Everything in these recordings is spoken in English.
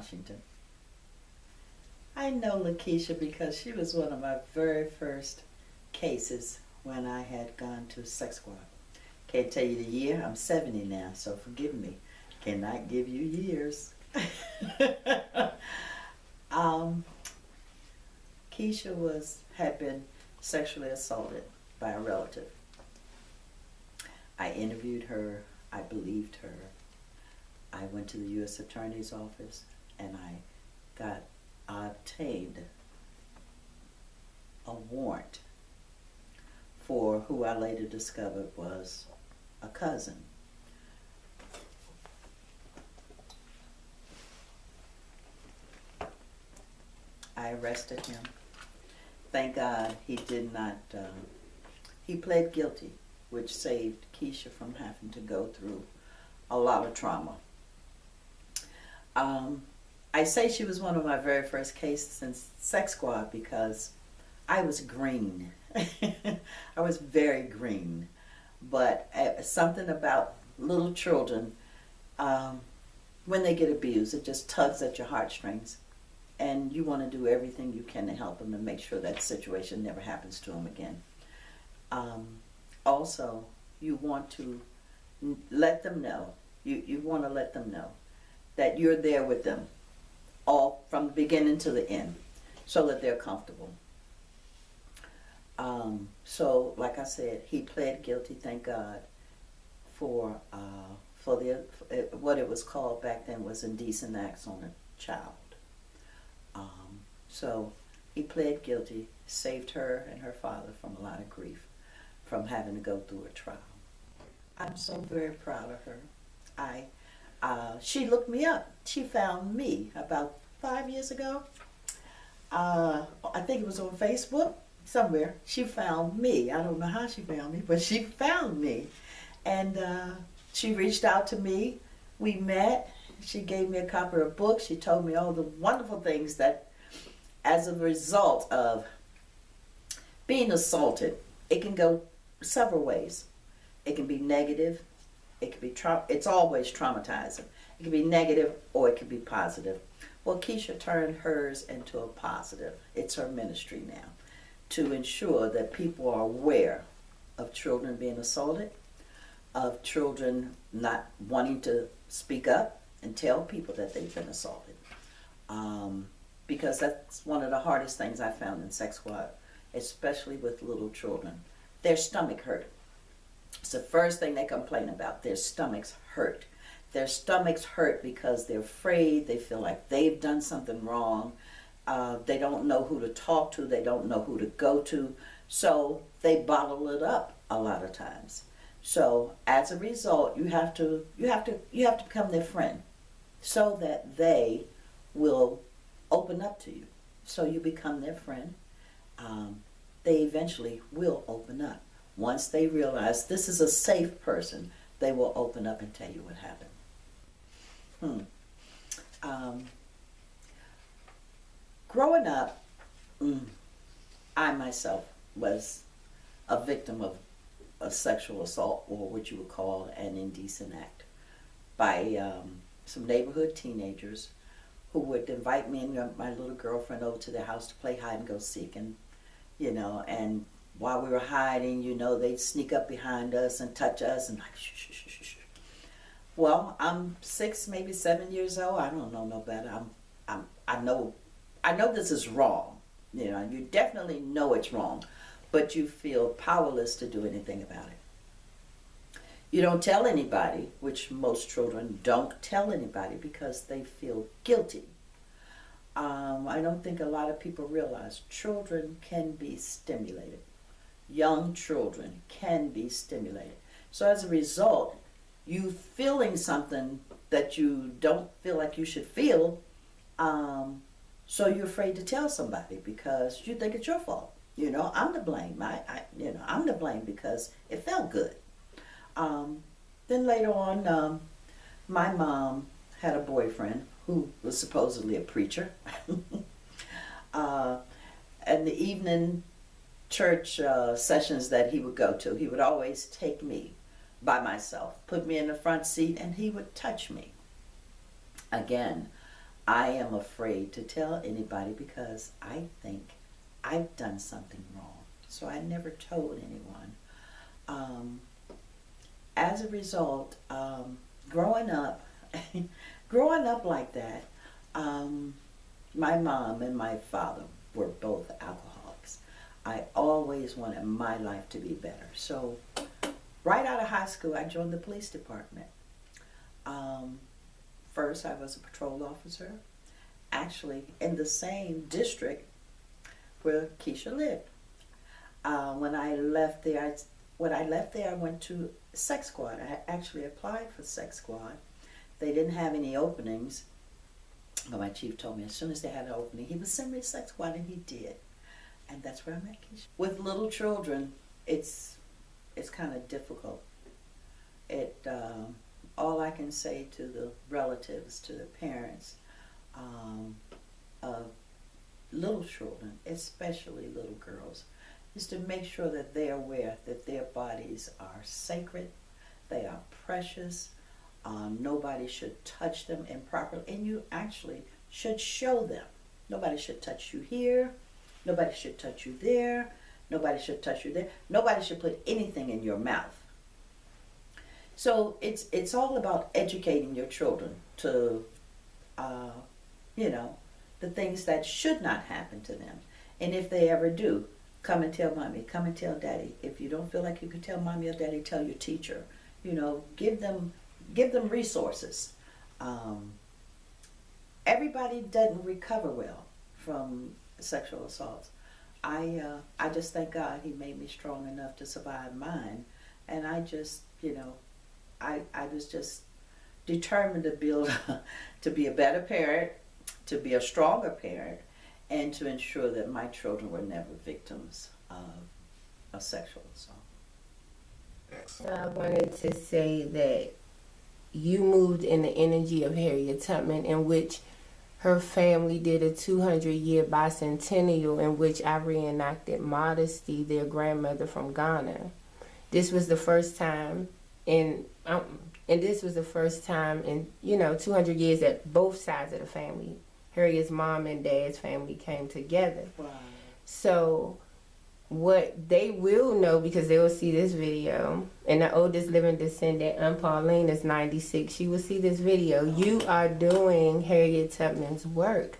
Washington. I know Lakeisha because she was one of my very first cases when I had gone to sex squad. Can't tell you the year. I'm 70 now, so forgive me. Cannot give you years. um, Keisha had been sexually assaulted by a relative. I interviewed her. I believed her. I went to the U.S. Attorney's Office and I obtained a warrant for who I later discovered was a cousin. I arrested him. Thank God he did not, he pled guilty, which saved Keisha from having to go through a lot of trauma. I say she was one of my very first cases in sex squad because I was green. I was very green. But something about little children, when they get abused, it just tugs at your heartstrings. And you want to do everything you can to help them and make sure that situation never happens to them again. Also, you want to let them know, you want to let them know that you're there with them all from the beginning to the end so that they're comfortable. So, like I said, he pled guilty, thank God, for what it was called back then was indecent acts on a child. So he pled guilty, saved her and her father from a lot of grief, from having to go through a trial. I'm so very proud of her. She looked me up. She found me about 5 years ago. I think it was on Facebook somewhere. She found me. I don't know how she found me, but she found me. And she reached out to me. We met. She gave me a copy of a book. She told me all the wonderful things that, as a result of being assaulted, it can go several ways. It can be negative. It can be it's always traumatizing. It can be negative or it can be positive. Well, Keisha turned hers into a positive. It's her ministry now to ensure that people are aware of children being assaulted, of children not wanting to speak up and tell people that they've been assaulted. Because that's one of the hardest things I found in sex squad, especially with little children. Their stomach hurt. It's the first thing they complain about. Their stomachs hurt. Their stomachs hurt because they're afraid. They feel like they've done something wrong. They don't know who to talk to. They don't know who to go to. So they bottle it up a lot of times. So as a result, you have to become their friend so that they will open up to you. So you become their friend. They eventually will open up. Once they realize this is a safe person, they will open up and tell you what happened. Growing up, I myself was a victim of a sexual assault, or what you would call an indecent act, by some neighborhood teenagers who would invite me and my little girlfriend over to their house to play hide and go seek. And and while we were hiding, they'd sneak up behind us and touch us and like, shh, shh, shh, shh. Well, I'm 6, maybe 7 years old. I don't know no better. I know this is wrong. You definitely know it's wrong, but you feel powerless to do anything about it. You don't tell anybody, which most children don't tell anybody because they feel guilty. I don't think a lot of people realize children can be stimulated. Young children can be stimulated. So as a result, you feeling something that you don't feel like you should feel, so you're afraid to tell somebody because you think it's your fault. I'm to blame. I'm to blame because it felt good. Then later on, my mom had a boyfriend who was supposedly a preacher. And the evening church sessions that he would go to, he would always take me by myself, put me in the front seat, and he would touch me. Again, I am afraid to tell anybody because I think I've done something wrong. So I never told anyone. As a result, growing up, growing up like that, my mom and my father were both alcoholics. I always wanted my life to be better. So right out of high school, I joined the police department. First, I was a patrol officer, actually in the same district where Keisha lived. When I left there, I went to sex squad. I actually applied for sex squad. They didn't have any openings, but my chief told me as soon as they had an opening, he would send me to sex squad, and he did. And that's where I met Keisha. With little children, it's kind of difficult. All I can say to the relatives, to the parents of little children, especially little girls, is to make sure that they're aware that their bodies are sacred, they are precious, nobody should touch them improperly, and you actually should show them. Nobody should touch you here, nobody should touch you there, nobody should touch you there, nobody should put anything in your mouth. So it's all about educating your children to, the things that should not happen to them. And if they ever do, come and tell mommy, come and tell daddy. If you don't feel like you can tell mommy or daddy, tell your teacher. Give them resources. Everybody doesn't recover well from sexual assaults. I just thank God he made me strong enough to survive mine. And I just, I was just determined to be a better parent, to be a stronger parent, and to ensure that my children were never victims of a sexual assault. So I wanted to say that you moved in the energy of Harriet Tubman, in which her family did a 200-year bicentennial, in which I reenacted Modesty, their grandmother from Ghana. This was the first time in 200 years that both sides of the family, Harriet's mom and dad's family, came together. Wow. So what they will know, because they will see this video, and the oldest living descendant, Aunt Pauline, is 96. She will see this video. You are doing Harriet Tubman's work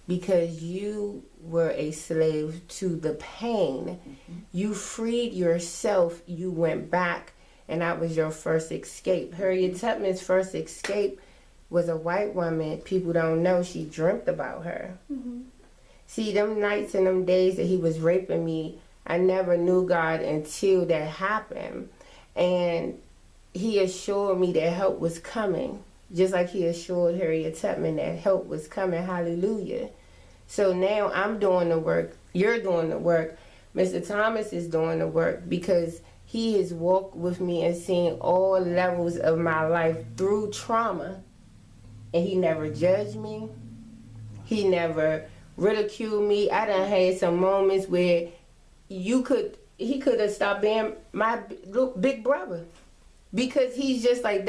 because you were a slave to the pain. Mm-hmm. You freed yourself. You went back, and that was your first escape. Harriet Tubman's first escape was a white woman. People don't know she dreamt about her. Mm-hmm. See, them nights and them days that he was raping me, I never knew God until that happened. And he assured me that help was coming, just like he assured Harriet Tubman that help was coming. Hallelujah. So now I'm doing the work. You're doing the work. Mr. Thomas is doing the work because he has walked with me and seen all levels of my life through trauma. And he never judged me. He never ridiculed me. I done had some moments where he could have stopped being my big brother, because he's just like,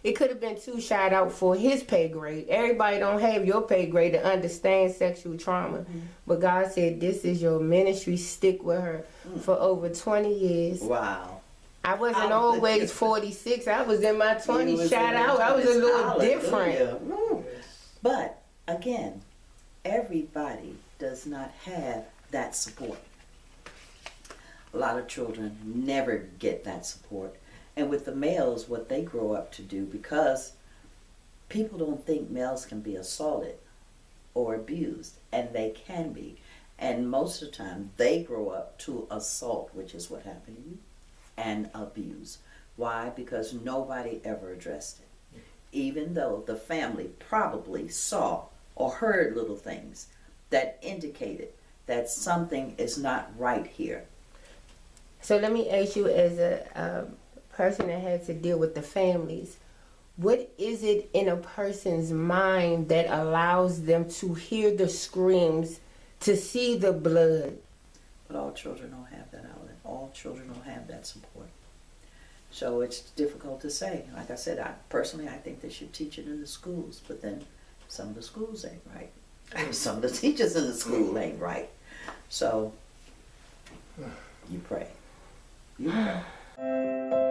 it could have been too shot out for his pay grade. Everybody don't have your pay grade to understand sexual trauma. Mm-hmm. But God said, this is your ministry. Stick with her for over 20 years. Wow. I wasn't always 46. I was in my 20s, shot out. I was a little different. But again, everybody does not have that support. A lot of children never get that support. And with the males, what they grow up to do, because people don't think males can be assaulted or abused, and they can be. And most of the time, they grow up to assault, which is what happened to you, and abuse. Why? Because nobody ever addressed it. Even though the family probably saw or heard little things that indicated that something is not right here. So let me ask you, as a person that had to deal with the families, what is it in a person's mind that allows them to hear the screams, to see the blood? But all children don't have that outlet. All children don't have that support. So it's difficult to say. Like I said, I think they should teach it in the schools, but then some of the schools ain't right. Some of the teachers in the school ain't right. So you pray. You pray.